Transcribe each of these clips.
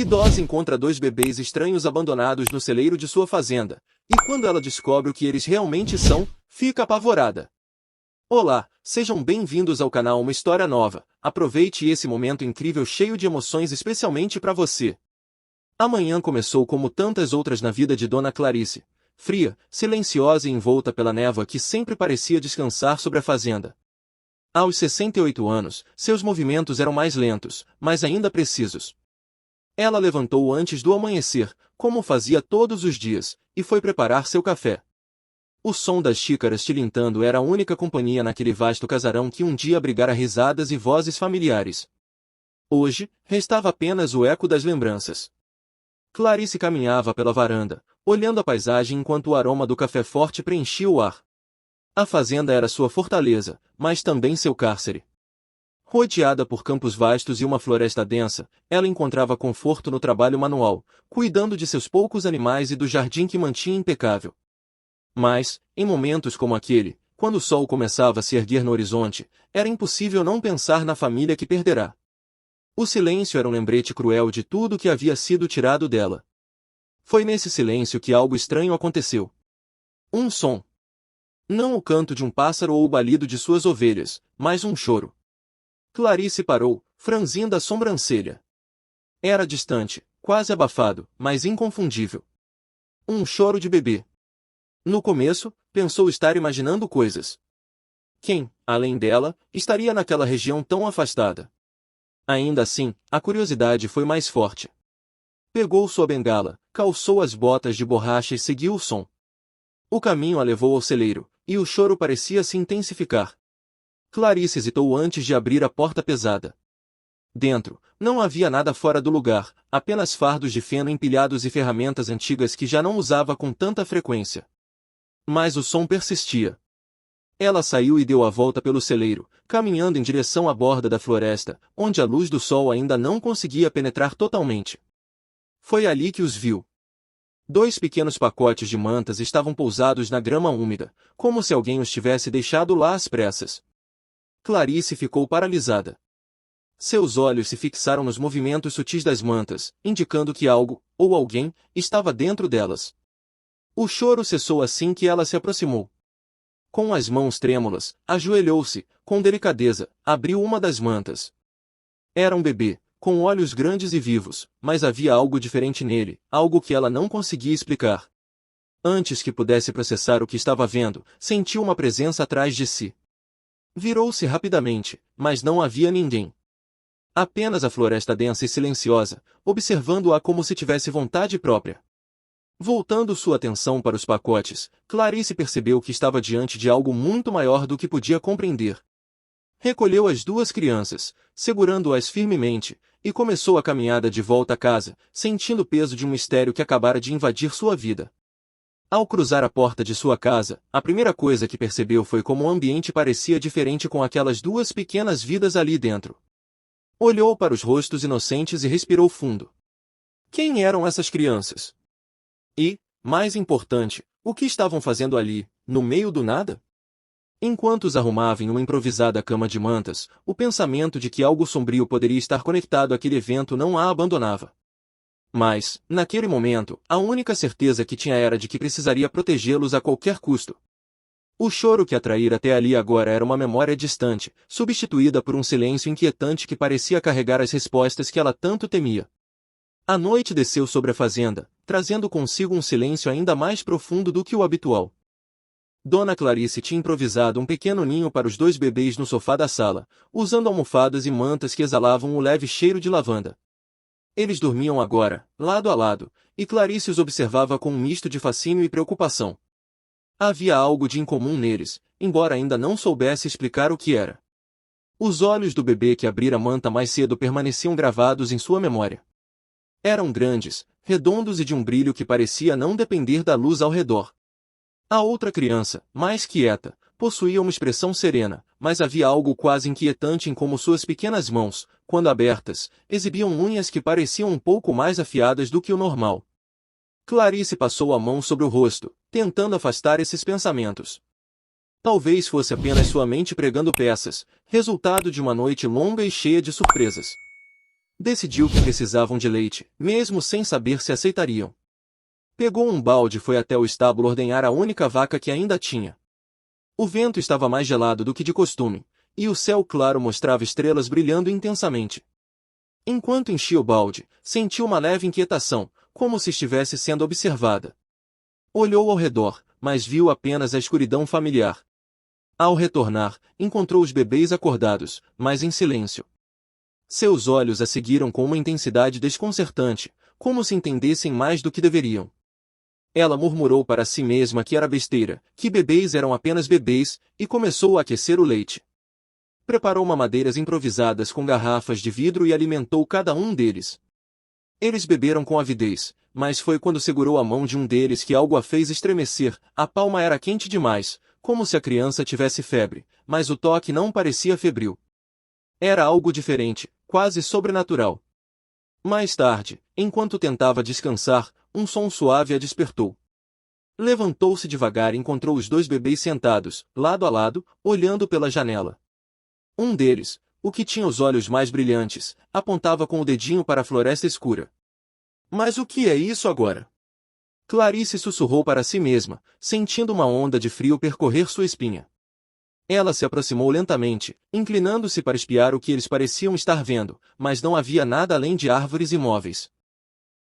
Idosa encontra dois bebês estranhos abandonados no celeiro de sua fazenda, e quando ela descobre o que eles realmente são, fica apavorada. Olá, sejam bem-vindos ao canal Uma História Nova. Aproveite esse momento incrível cheio de emoções especialmente para você. Amanhã começou como tantas outras na vida de Dona Clarice, fria, silenciosa e envolta pela névoa que sempre parecia descansar sobre a fazenda. Aos 68 anos, seus movimentos eram mais lentos, mas ainda precisos. Ela levantou antes do amanhecer, como fazia todos os dias, e foi preparar seu café. O som das xícaras tilintando era a única companhia naquele vasto casarão que um dia abrigara risadas e vozes familiares. Hoje, restava apenas o eco das lembranças. Clarice caminhava pela varanda, olhando a paisagem enquanto o aroma do café forte preenchia o ar. A fazenda era sua fortaleza, mas também seu cárcere. Rodeada por campos vastos e uma floresta densa, ela encontrava conforto no trabalho manual, cuidando de seus poucos animais e do jardim que mantinha impecável. Mas, em momentos como aquele, quando o sol começava a se erguer no horizonte, era impossível não pensar na família que perderá. O silêncio era um lembrete cruel de tudo que havia sido tirado dela. Foi nesse silêncio que algo estranho aconteceu. Um som. Não o canto de um pássaro ou o balido de suas ovelhas, mas um choro. Clarice parou, franzindo a sobrancelha. Era distante, quase abafado, mas inconfundível. Um choro de bebê. No começo, pensou estar imaginando coisas. Quem, além dela, estaria naquela região tão afastada? Ainda assim, a curiosidade foi mais forte. Pegou sua bengala, calçou as botas de borracha e seguiu o som. O caminho a levou ao celeiro, e o choro parecia se intensificar. Clarice hesitou antes de abrir a porta pesada. Dentro, não havia nada fora do lugar, apenas fardos de feno empilhados e ferramentas antigas que já não usava com tanta frequência. Mas o som persistia. Ela saiu e deu a volta pelo celeiro, caminhando em direção à borda da floresta, onde a luz do sol ainda não conseguia penetrar totalmente. Foi ali que os viu. Dois pequenos pacotes de mantas estavam pousados na grama úmida, como se alguém os tivesse deixado lá às pressas. Clarice ficou paralisada. Seus olhos se fixaram nos movimentos sutis das mantas, indicando que algo, ou alguém, estava dentro delas. O choro cessou assim que ela se aproximou. Com as mãos trêmulas, ajoelhou-se, com delicadeza, abriu uma das mantas. Era um bebê, com olhos grandes e vivos, mas havia algo diferente nele, algo que ela não conseguia explicar. Antes que pudesse processar o que estava vendo, sentiu uma presença atrás de si. Virou-se rapidamente, mas não havia ninguém. Apenas a floresta densa e silenciosa, observando-a como se tivesse vontade própria. Voltando sua atenção para os pacotes, Clarice percebeu que estava diante de algo muito maior do que podia compreender. Recolheu as duas crianças, segurando-as firmemente, e começou a caminhada de volta a casa, sentindo o peso de um mistério que acabara de invadir sua vida. Ao cruzar a porta de sua casa, a primeira coisa que percebeu foi como o ambiente parecia diferente com aquelas duas pequenas vidas ali dentro. Olhou para os rostos inocentes e respirou fundo. Quem eram essas crianças? E, mais importante, o que estavam fazendo ali, no meio do nada? Enquanto os arrumava em uma improvisada cama de mantas, o pensamento de que algo sombrio poderia estar conectado àquele evento não a abandonava. Mas, naquele momento, a única certeza que tinha era de que precisaria protegê-los a qualquer custo. O choro que atraíra até ali agora era uma memória distante, substituída por um silêncio inquietante que parecia carregar as respostas que ela tanto temia. A noite desceu sobre a fazenda, trazendo consigo um silêncio ainda mais profundo do que o habitual. Dona Clarice tinha improvisado um pequeno ninho para os dois bebês no sofá da sala, usando almofadas e mantas que exalavam um leve cheiro de lavanda. Eles dormiam agora, lado a lado, e Clarice os observava com um misto de fascínio e preocupação. Havia algo de incomum neles, embora ainda não soubesse explicar o que era. Os olhos do bebê que abrira a manta mais cedo permaneciam gravados em sua memória. Eram grandes, redondos e de um brilho que parecia não depender da luz ao redor. A outra criança, mais quieta, possuía uma expressão serena, mas havia algo quase inquietante em como suas pequenas mãos, quando abertas, exibiam unhas que pareciam um pouco mais afiadas do que o normal. Clarice passou a mão sobre o rosto, tentando afastar esses pensamentos. Talvez fosse apenas sua mente pregando peças, resultado de uma noite longa e cheia de surpresas. Decidiu que precisavam de leite, mesmo sem saber se aceitariam. Pegou um balde e foi até o estábulo ordenhar a única vaca que ainda tinha. O vento estava mais gelado do que de costume, e o céu claro mostrava estrelas brilhando intensamente. Enquanto enchia o balde, sentiu uma leve inquietação, como se estivesse sendo observada. Olhou ao redor, mas viu apenas a escuridão familiar. Ao retornar, encontrou os bebês acordados, mas em silêncio. Seus olhos a seguiram com uma intensidade desconcertante, como se entendessem mais do que deveriam. Ela murmurou para si mesma que era besteira, que bebês eram apenas bebês, e começou a aquecer o leite. Preparou mamadeiras improvisadas com garrafas de vidro e alimentou cada um deles. Eles beberam com avidez, mas foi quando segurou a mão de um deles que algo a fez estremecer. A palma era quente demais, como se a criança tivesse febre, mas o toque não parecia febril. Era algo diferente, quase sobrenatural. Mais tarde, enquanto tentava descansar, um som suave a despertou. Levantou-se devagar e encontrou os dois bebês sentados, lado a lado, olhando pela janela. Um deles, o que tinha os olhos mais brilhantes, apontava com o dedinho para a floresta escura. Mas o que é isso agora? Clarice sussurrou para si mesma, sentindo uma onda de frio percorrer sua espinha. Ela se aproximou lentamente, inclinando-se para espiar o que eles pareciam estar vendo, mas não havia nada além de árvores e móveis.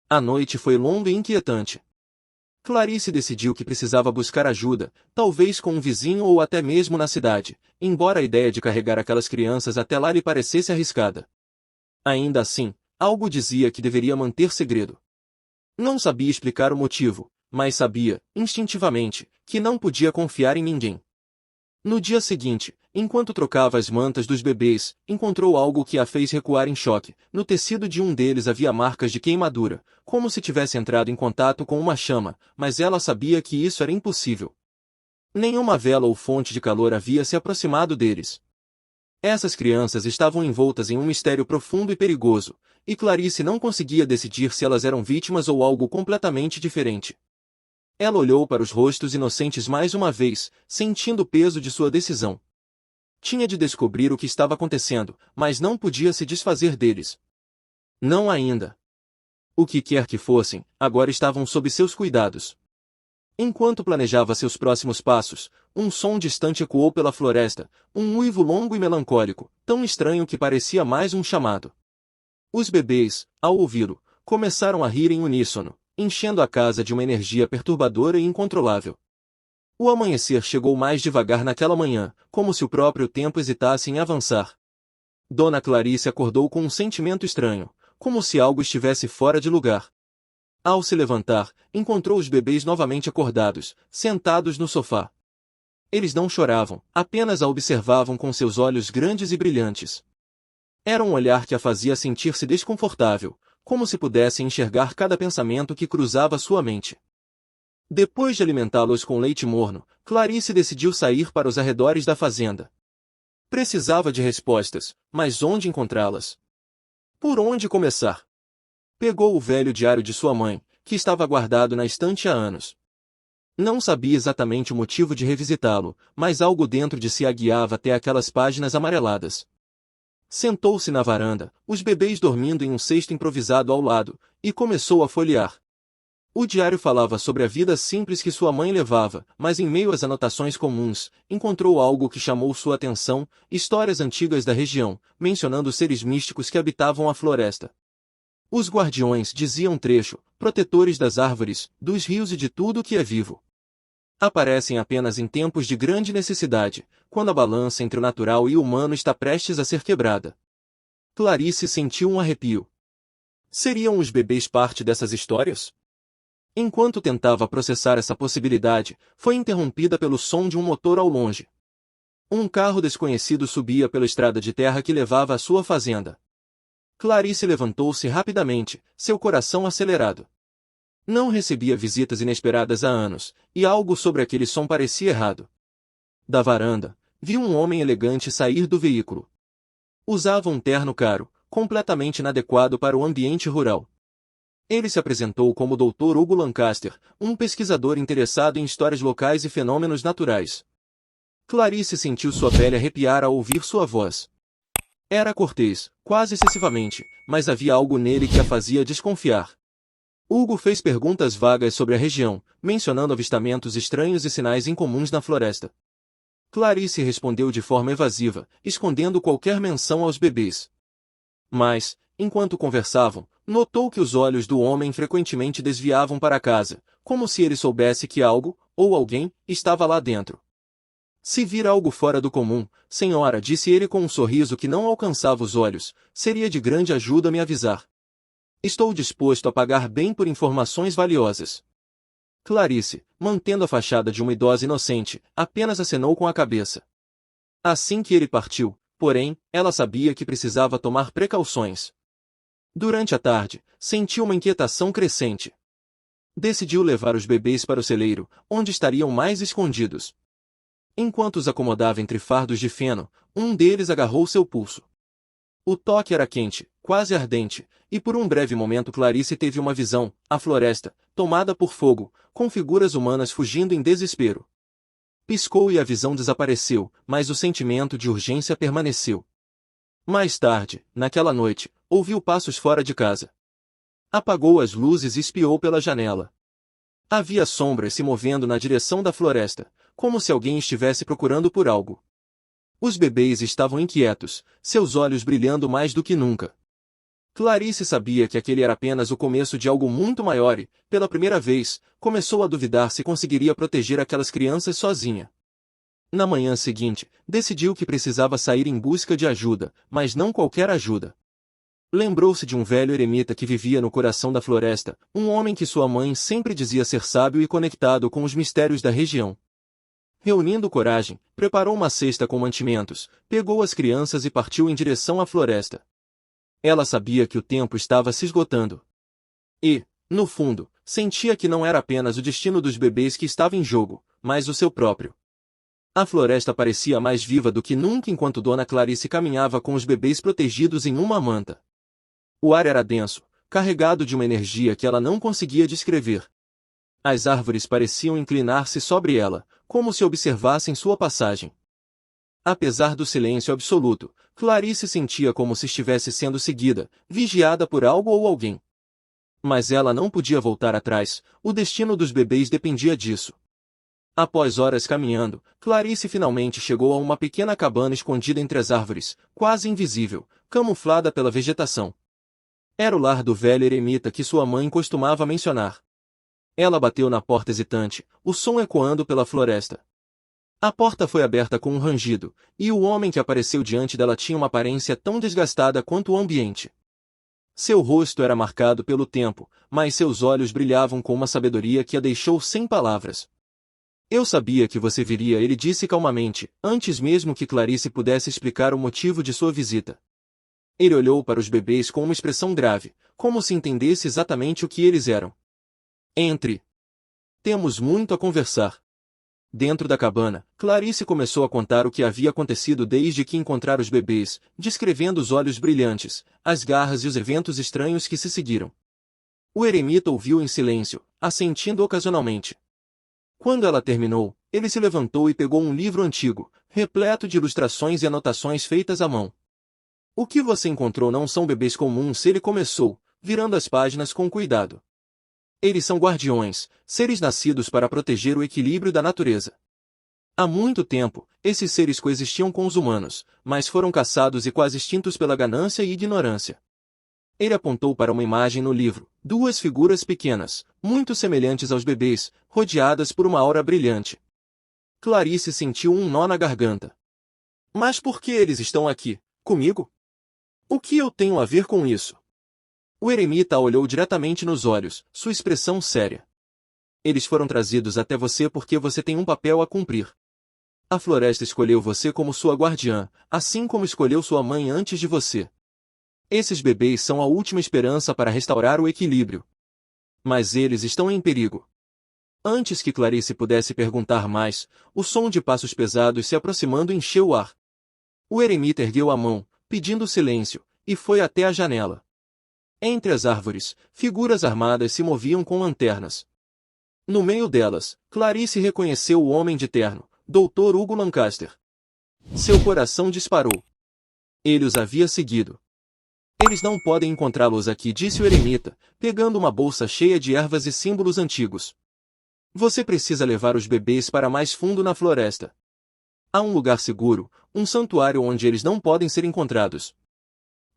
A noite foi longa e inquietante. Clarice decidiu que precisava buscar ajuda, talvez com um vizinho ou até mesmo na cidade, embora a ideia de carregar aquelas crianças até lá lhe parecesse arriscada. Ainda assim, algo dizia que deveria manter segredo. Não sabia explicar o motivo, mas sabia, instintivamente, que não podia confiar em ninguém. No dia seguinte, enquanto trocava as mantas dos bebês, encontrou algo que a fez recuar em choque. No tecido de um deles havia marcas de queimadura, como se tivesse entrado em contato com uma chama, mas ela sabia que isso era impossível. Nenhuma vela ou fonte de calor havia se aproximado deles. Essas crianças estavam envoltas em um mistério profundo e perigoso, e Clarice não conseguia decidir se elas eram vítimas ou algo completamente diferente. Ela olhou para os rostos inocentes mais uma vez, sentindo o peso de sua decisão. Tinha de descobrir o que estava acontecendo, mas não podia se desfazer deles. Não ainda. O que quer que fossem, agora estavam sob seus cuidados. Enquanto planejava seus próximos passos, um som distante ecoou pela floresta, um uivo longo e melancólico, tão estranho que parecia mais um chamado. Os bebês, ao ouvi-lo, começaram a rir em uníssono, enchendo a casa de uma energia perturbadora e incontrolável. O amanhecer chegou mais devagar naquela manhã, como se o próprio tempo hesitasse em avançar. Dona Clarice acordou com um sentimento estranho, como se algo estivesse fora de lugar. Ao se levantar, encontrou os bebês novamente acordados, sentados no sofá. Eles não choravam, apenas a observavam com seus olhos grandes e brilhantes. Era um olhar que a fazia sentir-se desconfortável, como se pudesse enxergar cada pensamento que cruzava sua mente. Depois de alimentá-los com leite morno, Clarice decidiu sair para os arredores da fazenda. Precisava de respostas, mas onde encontrá-las? Por onde começar? Pegou o velho diário de sua mãe, que estava guardado na estante há anos. Não sabia exatamente o motivo de revisitá-lo, mas algo dentro de si a guiava até aquelas páginas amareladas. Sentou-se na varanda, os bebês dormindo em um cesto improvisado ao lado, e começou a folhear. O diário falava sobre a vida simples que sua mãe levava, mas em meio às anotações comuns, encontrou algo que chamou sua atenção: histórias antigas da região, mencionando seres místicos que habitavam a floresta. Os guardiões, dizia um trecho, protetores das árvores, dos rios e de tudo o que é vivo. Aparecem apenas em tempos de grande necessidade, quando a balança entre o natural e o humano está prestes a ser quebrada. Clarice sentiu um arrepio. Seriam os bebês parte dessas histórias? Enquanto tentava processar essa possibilidade, foi interrompida pelo som de um motor ao longe. Um carro desconhecido subia pela estrada de terra que levava à sua fazenda. Clarice levantou-se rapidamente, seu coração acelerado. Não recebia visitas inesperadas há anos, e algo sobre aquele som parecia errado. Da varanda, viu um homem elegante sair do veículo. Usava um terno caro, completamente inadequado para o ambiente rural. Ele se apresentou como Dr. Hugo Lancaster, um pesquisador interessado em histórias locais e fenômenos naturais. Clarice sentiu sua pele arrepiar ao ouvir sua voz. Era cortês, quase excessivamente, mas havia algo nele que a fazia desconfiar. Hugo fez perguntas vagas sobre a região, mencionando avistamentos estranhos e sinais incomuns na floresta. Clarice respondeu de forma evasiva, escondendo qualquer menção aos bebês. Mas, enquanto conversavam, notou que os olhos do homem frequentemente desviavam para casa, como se ele soubesse que algo, ou alguém, estava lá dentro. Se vir algo fora do comum, senhora, disse ele com um sorriso que não alcançava os olhos, seria de grande ajuda me avisar. Estou disposto a pagar bem por informações valiosas. Clarice, mantendo a fachada de uma idosa inocente, apenas acenou com a cabeça. Assim que ele partiu, porém, ela sabia que precisava tomar precauções. Durante a tarde, sentiu uma inquietação crescente. Decidiu levar os bebês para o celeiro, onde estariam mais escondidos. Enquanto os acomodava entre fardos de feno, um deles agarrou seu pulso. O toque era quente, quase ardente, e por um breve momento Clarice teve uma visão, a floresta, tomada por fogo, com figuras humanas fugindo em desespero. Piscou e a visão desapareceu, mas o sentimento de urgência permaneceu. Mais tarde, naquela noite, ouviu passos fora de casa. Apagou as luzes e espiou pela janela. Havia sombras se movendo na direção da floresta, como se alguém estivesse procurando por algo. Os bebês estavam inquietos, seus olhos brilhando mais do que nunca. Clarice sabia que aquele era apenas o começo de algo muito maior e, pela primeira vez, começou a duvidar se conseguiria proteger aquelas crianças sozinha. Na manhã seguinte, decidiu que precisava sair em busca de ajuda, mas não qualquer ajuda. Lembrou-se de um velho eremita que vivia no coração da floresta, um homem que sua mãe sempre dizia ser sábio e conectado com os mistérios da região. Reunindo coragem, preparou uma cesta com mantimentos, pegou as crianças e partiu em direção à floresta. Ela sabia que o tempo estava se esgotando. E, no fundo, sentia que não era apenas o destino dos bebês que estava em jogo, mas o seu próprio. A floresta parecia mais viva do que nunca enquanto Dona Clarice caminhava com os bebês protegidos em uma manta. O ar era denso, carregado de uma energia que ela não conseguia descrever. As árvores pareciam inclinar-se sobre ela, como se observassem sua passagem. Apesar do silêncio absoluto, Clarice sentia como se estivesse sendo seguida, vigiada por algo ou alguém. Mas ela não podia voltar atrás, o destino dos bebês dependia disso. Após horas caminhando, Clarice finalmente chegou a uma pequena cabana escondida entre as árvores, quase invisível, camuflada pela vegetação. Era o lar do velho eremita que sua mãe costumava mencionar. Ela bateu na porta hesitante, o som ecoando pela floresta. A porta foi aberta com um rangido, e o homem que apareceu diante dela tinha uma aparência tão desgastada quanto o ambiente. Seu rosto era marcado pelo tempo, mas seus olhos brilhavam com uma sabedoria que a deixou sem palavras. Eu sabia que você viria, ele disse calmamente, antes mesmo que Clarice pudesse explicar o motivo de sua visita. Ele olhou para os bebês com uma expressão grave, como se entendesse exatamente o que eles eram. Entre. Temos muito a conversar. Dentro da cabana, Clarice começou a contar o que havia acontecido desde que encontrara os bebês, descrevendo os olhos brilhantes, as garras e os eventos estranhos que se seguiram. O eremita ouviu em silêncio, assentindo ocasionalmente. Quando ela terminou, ele se levantou e pegou um livro antigo, repleto de ilustrações e anotações feitas à mão. O que você encontrou não são bebês comuns, ele começou, virando as páginas com cuidado. Eles são guardiões, seres nascidos para proteger o equilíbrio da natureza. Há muito tempo, esses seres coexistiam com os humanos, mas foram caçados e quase extintos pela ganância e ignorância. Ele apontou para uma imagem no livro, duas figuras pequenas, muito semelhantes aos bebês, rodeadas por uma aura brilhante. Clarice sentiu um nó na garganta. Mas por que eles estão aqui, comigo? O que eu tenho a ver com isso? O eremita a olhou diretamente nos olhos, sua expressão séria. Eles foram trazidos até você porque você tem um papel a cumprir. A floresta escolheu você como sua guardiã, assim como escolheu sua mãe antes de você. Esses bebês são a última esperança para restaurar o equilíbrio. Mas eles estão em perigo. Antes que Clarice pudesse perguntar mais, o som de passos pesados se aproximando encheu o ar. O eremita ergueu a mão, pedindo silêncio, e foi até a janela. Entre as árvores, figuras armadas se moviam com lanternas. No meio delas, Clarice reconheceu o homem de terno, Dr. Hugo Lancaster. Seu coração disparou. Ele os havia seguido. Eles não podem encontrá-los aqui, disse o eremita, pegando uma bolsa cheia de ervas e símbolos antigos. Você precisa levar os bebês para mais fundo na floresta. Há um lugar seguro, um santuário onde eles não podem ser encontrados.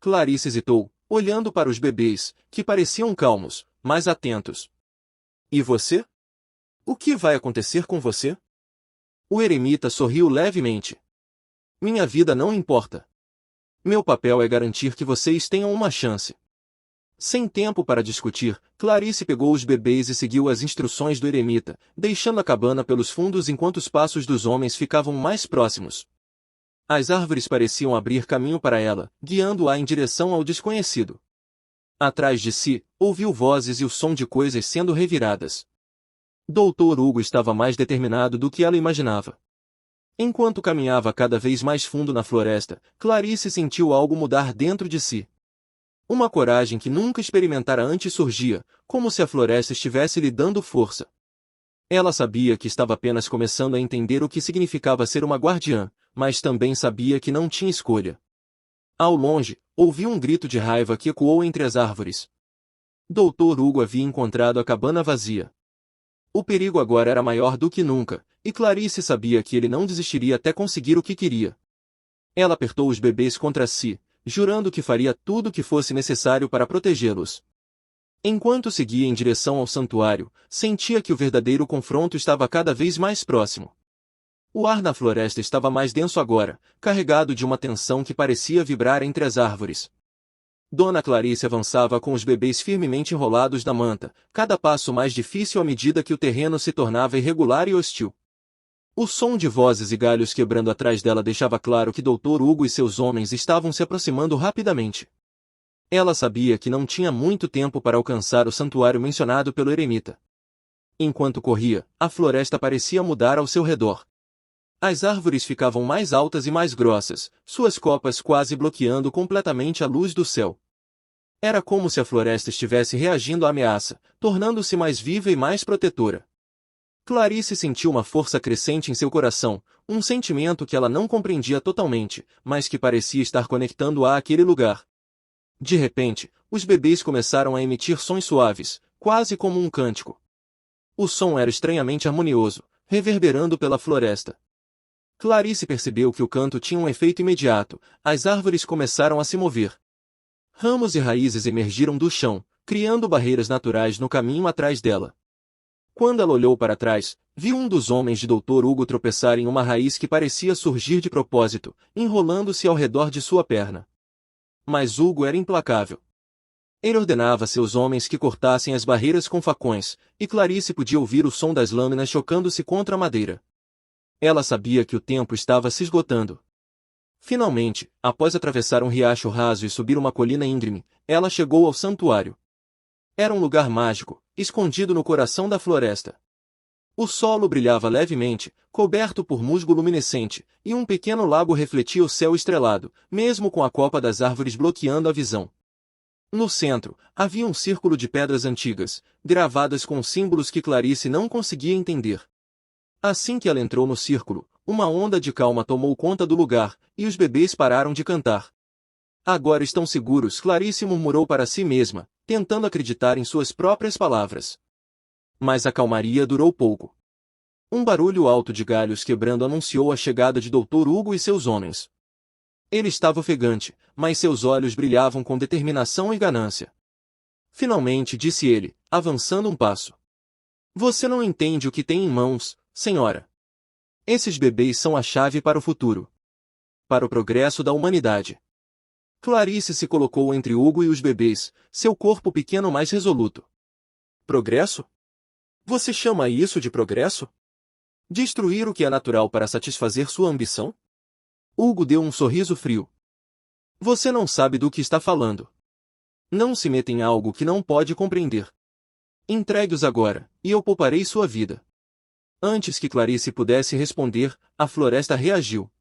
Clarice hesitou, olhando para os bebês, que pareciam calmos, mas atentos. E você? O que vai acontecer com você? O eremita sorriu levemente. Minha vida não importa. Meu papel é garantir que vocês tenham uma chance. Sem tempo para discutir, Clarice pegou os bebês e seguiu as instruções do eremita, deixando a cabana pelos fundos enquanto os passos dos homens ficavam mais próximos. As árvores pareciam abrir caminho para ela, guiando-a em direção ao desconhecido. Atrás de si, ouviu vozes e o som de coisas sendo reviradas. Dr. Hugo estava mais determinado do que ela imaginava. Enquanto caminhava cada vez mais fundo na floresta, Clarice sentiu algo mudar dentro de si. Uma coragem que nunca experimentara antes surgia, como se a floresta estivesse lhe dando força. Ela sabia que estava apenas começando a entender o que significava ser uma guardiã, mas também sabia que não tinha escolha. Ao longe, ouviu um grito de raiva que ecoou entre as árvores. Dr. Hugo havia encontrado a cabana vazia. O perigo agora era maior do que nunca, e Clarice sabia que ele não desistiria até conseguir o que queria. Ela apertou os bebês contra si, jurando que faria tudo o que fosse necessário para protegê-los. Enquanto seguia em direção ao santuário, sentia que o verdadeiro confronto estava cada vez mais próximo. O ar na floresta estava mais denso agora, carregado de uma tensão que parecia vibrar entre as árvores. Dona Clarice avançava com os bebês firmemente enrolados na manta, cada passo mais difícil à medida que o terreno se tornava irregular e hostil. O som de vozes e galhos quebrando atrás dela deixava claro que Dr. Hugo e seus homens estavam se aproximando rapidamente. Ela sabia que não tinha muito tempo para alcançar o santuário mencionado pelo eremita. Enquanto corria, a floresta parecia mudar ao seu redor. As árvores ficavam mais altas e mais grossas, suas copas quase bloqueando completamente a luz do céu. Era como se a floresta estivesse reagindo à ameaça, tornando-se mais viva e mais protetora. Clarice sentiu uma força crescente em seu coração, um sentimento que ela não compreendia totalmente, mas que parecia estar conectando-a àquele lugar. De repente, os bebês começaram a emitir sons suaves, quase como um cântico. O som era estranhamente harmonioso, reverberando pela floresta. Clarice percebeu que o canto tinha um efeito imediato, as árvores começaram a se mover. Ramos e raízes emergiram do chão, criando barreiras naturais no caminho atrás dela. Quando ela olhou para trás, viu um dos homens de Dr. Hugo tropeçar em uma raiz que parecia surgir de propósito, enrolando-se ao redor de sua perna. Mas Hugo era implacável. Ele ordenava a seus homens que cortassem as barreiras com facões, e Clarice podia ouvir o som das lâminas chocando-se contra a madeira. Ela sabia que o tempo estava se esgotando. Finalmente, após atravessar um riacho raso e subir uma colina íngreme, ela chegou ao santuário. Era um lugar mágico, escondido no coração da floresta. O solo brilhava levemente, coberto por musgo luminescente, e um pequeno lago refletia o céu estrelado, mesmo com a copa das árvores bloqueando a visão. No centro, havia um círculo de pedras antigas, gravadas com símbolos que Clarice não conseguia entender. Assim que ela entrou no círculo, uma onda de calma tomou conta do lugar, e os bebês pararam de cantar. Agora estão seguros, Clarice murmurou para si mesma, tentando acreditar em suas próprias palavras. Mas a calmaria durou pouco. Um barulho alto de galhos quebrando anunciou a chegada de Dr. Hugo e seus homens. Ele estava ofegante, mas seus olhos brilhavam com determinação e ganância. Finalmente disse ele, avançando um passo. Você não entende o que tem em mãos, senhora. Esses bebês são a chave para o futuro. Para o progresso da humanidade. Clarice se colocou entre Hugo e os bebês, seu corpo pequeno mais resoluto. Progresso? Você chama isso de progresso? Destruir o que é natural para satisfazer sua ambição? Hugo deu um sorriso frio. Você não sabe do que está falando. Não se meta em algo que não pode compreender. Entregue-os agora, e eu pouparei sua vida. Antes que Clarice pudesse responder, a floresta reagiu.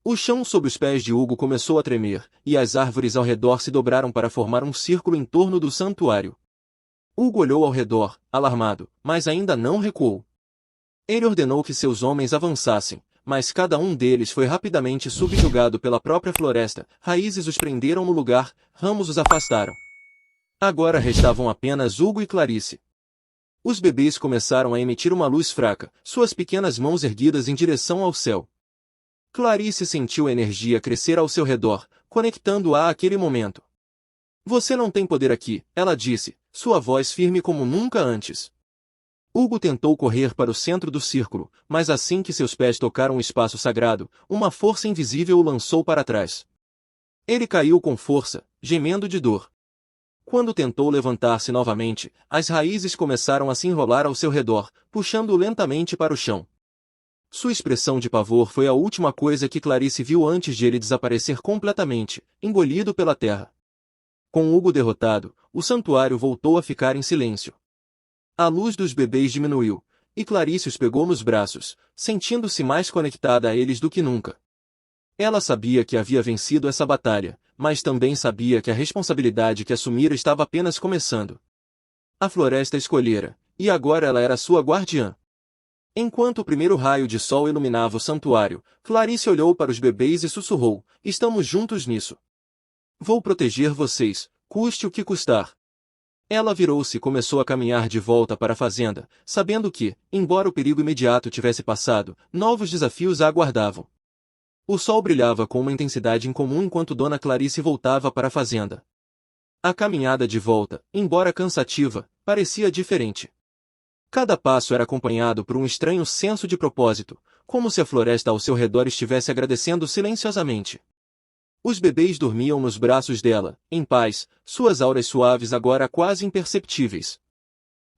O chão sob os pés de Hugo começou a tremer, e as árvores ao redor se dobraram para formar um círculo em torno do santuário. Hugo olhou ao redor, alarmado, mas ainda não recuou. Ele ordenou que seus homens avançassem, mas cada um deles foi rapidamente subjugado pela própria floresta. Raízes os prenderam no lugar, ramos os afastaram. Agora restavam apenas Hugo e Clarice. Os bebês começaram a emitir uma luz fraca, suas pequenas mãos erguidas em direção ao céu. Clarice sentiu a energia crescer ao seu redor, conectando-a àquele momento. Você não tem poder aqui, ela disse, sua voz firme como nunca antes. Hugo tentou correr para o centro do círculo, mas assim que seus pés tocaram o espaço sagrado, uma força invisível o lançou para trás. Ele caiu com força, gemendo de dor. Quando tentou levantar-se novamente, as raízes começaram a se enrolar ao seu redor, puxando-o lentamente para o chão. Sua expressão de pavor foi a última coisa que Clarice viu antes de ele desaparecer completamente, engolido pela terra. Com Hugo derrotado, o santuário voltou a ficar em silêncio. A luz dos bebês diminuiu, e Clarice os pegou nos braços, sentindo-se mais conectada a eles do que nunca. Ela sabia que havia vencido essa batalha, mas também sabia que a responsabilidade que assumira estava apenas começando. A floresta escolhera, e agora ela era sua guardiã. Enquanto o primeiro raio de sol iluminava o santuário, Clarice olhou para os bebês e sussurrou, estamos juntos nisso. Vou proteger vocês, custe o que custar. Ela virou-se e começou a caminhar de volta para a fazenda, sabendo que, embora o perigo imediato tivesse passado, novos desafios a aguardavam. O sol brilhava com uma intensidade incomum enquanto Dona Clarice voltava para a fazenda. A caminhada de volta, embora cansativa, parecia diferente. Cada passo era acompanhado por um estranho senso de propósito, como se a floresta ao seu redor estivesse agradecendo silenciosamente. Os bebês dormiam nos braços dela, em paz, suas auras suaves agora quase imperceptíveis.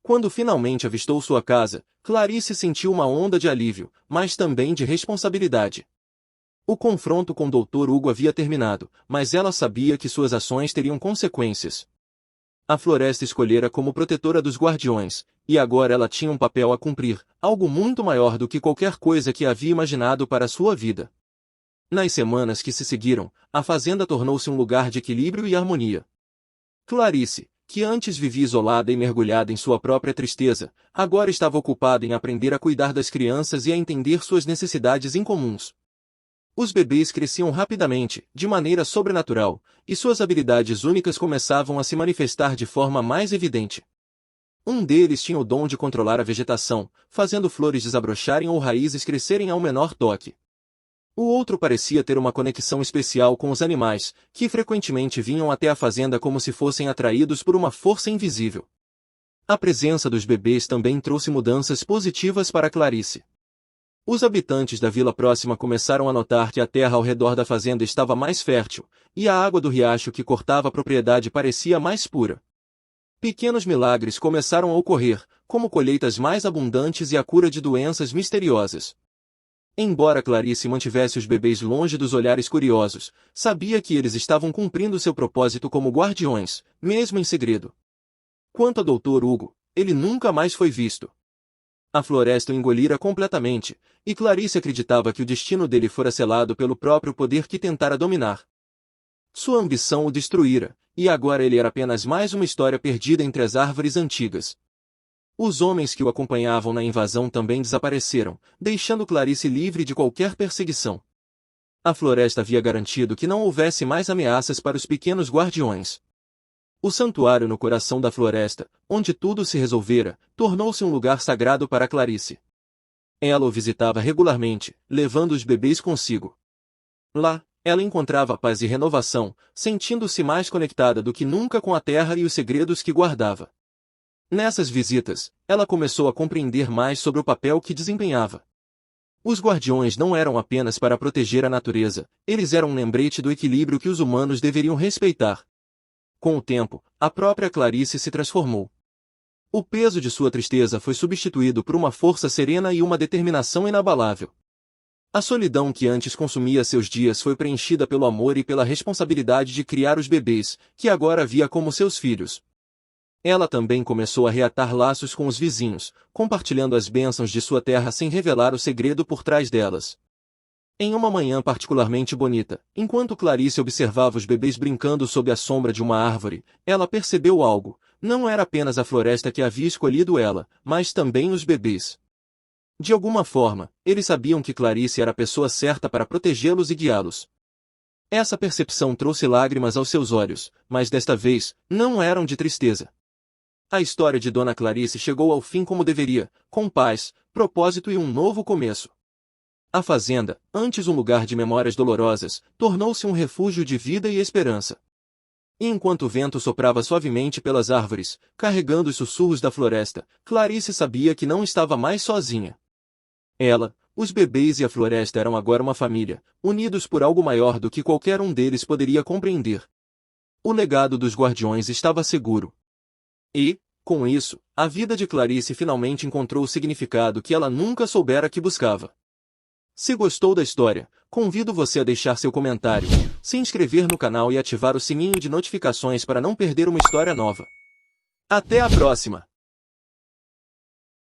Quando finalmente avistou sua casa, Clarice sentiu uma onda de alívio, mas também de responsabilidade. O confronto com Dr. Hugo havia terminado, mas ela sabia que suas ações teriam consequências. A floresta escolhera como protetora dos guardiões, e agora ela tinha um papel a cumprir, algo muito maior do que qualquer coisa que havia imaginado para sua vida. Nas semanas que se seguiram, a fazenda tornou-se um lugar de equilíbrio e harmonia. Clarice, que antes vivia isolada e mergulhada em sua própria tristeza, agora estava ocupada em aprender a cuidar das crianças e a entender suas necessidades incomuns. Os bebês cresciam rapidamente, de maneira sobrenatural, e suas habilidades únicas começavam a se manifestar de forma mais evidente. Um deles tinha o dom de controlar a vegetação, fazendo flores desabrocharem ou raízes crescerem ao menor toque. O outro parecia ter uma conexão especial com os animais, que frequentemente vinham até a fazenda como se fossem atraídos por uma força invisível. A presença dos bebês também trouxe mudanças positivas para Clarice. Os habitantes da vila próxima começaram a notar que a terra ao redor da fazenda estava mais fértil, e a água do riacho que cortava a propriedade parecia mais pura. Pequenos milagres começaram a ocorrer, como colheitas mais abundantes e a cura de doenças misteriosas. Embora Clarice mantivesse os bebês longe dos olhares curiosos, sabia que eles estavam cumprindo seu propósito como guardiões, mesmo em segredo. Quanto a Dr. Hugo, ele nunca mais foi visto. A floresta o engolira completamente, e Clarice acreditava que o destino dele fora selado pelo próprio poder que tentara dominar. Sua ambição o destruíra, e agora ele era apenas mais uma história perdida entre as árvores antigas. Os homens que o acompanhavam na invasão também desapareceram, deixando Clarice livre de qualquer perseguição. A floresta havia garantido que não houvesse mais ameaças para os pequenos guardiões. O santuário no coração da floresta, onde tudo se resolvera, tornou-se um lugar sagrado para Clarice. Ela o visitava regularmente, levando os bebês consigo. Lá, ela encontrava paz e renovação, sentindo-se mais conectada do que nunca com a terra e os segredos que guardava. Nessas visitas, ela começou a compreender mais sobre o papel que desempenhava. Os guardiões não eram apenas para proteger a natureza, eles eram um lembrete do equilíbrio que os humanos deveriam respeitar. Com o tempo, a própria Clarice se transformou. O peso de sua tristeza foi substituído por uma força serena e uma determinação inabalável. A solidão que antes consumia seus dias foi preenchida pelo amor e pela responsabilidade de criar os bebês, que agora via como seus filhos. Ela também começou a reatar laços com os vizinhos, compartilhando as bênçãos de sua terra sem revelar o segredo por trás delas. Em uma manhã particularmente bonita, enquanto Clarice observava os bebês brincando sob a sombra de uma árvore, ela percebeu algo: não era apenas a floresta que havia escolhido ela, mas também os bebês. De alguma forma, eles sabiam que Clarice era a pessoa certa para protegê-los e guiá-los. Essa percepção trouxe lágrimas aos seus olhos, mas desta vez, não eram de tristeza. A história de Dona Clarice chegou ao fim como deveria, com paz, propósito e um novo começo. A fazenda, antes um lugar de memórias dolorosas, tornou-se um refúgio de vida e esperança. E enquanto o vento soprava suavemente pelas árvores, carregando os sussurros da floresta, Clarice sabia que não estava mais sozinha. Ela, os bebês e a floresta eram agora uma família, unidos por algo maior do que qualquer um deles poderia compreender. O legado dos guardiões estava seguro. E, com isso, a vida de Clarice finalmente encontrou o significado que ela nunca soubera que buscava. Se gostou da história, convido você a deixar seu comentário, se inscrever no canal e ativar o sininho de notificações para não perder uma história nova. Até a próxima!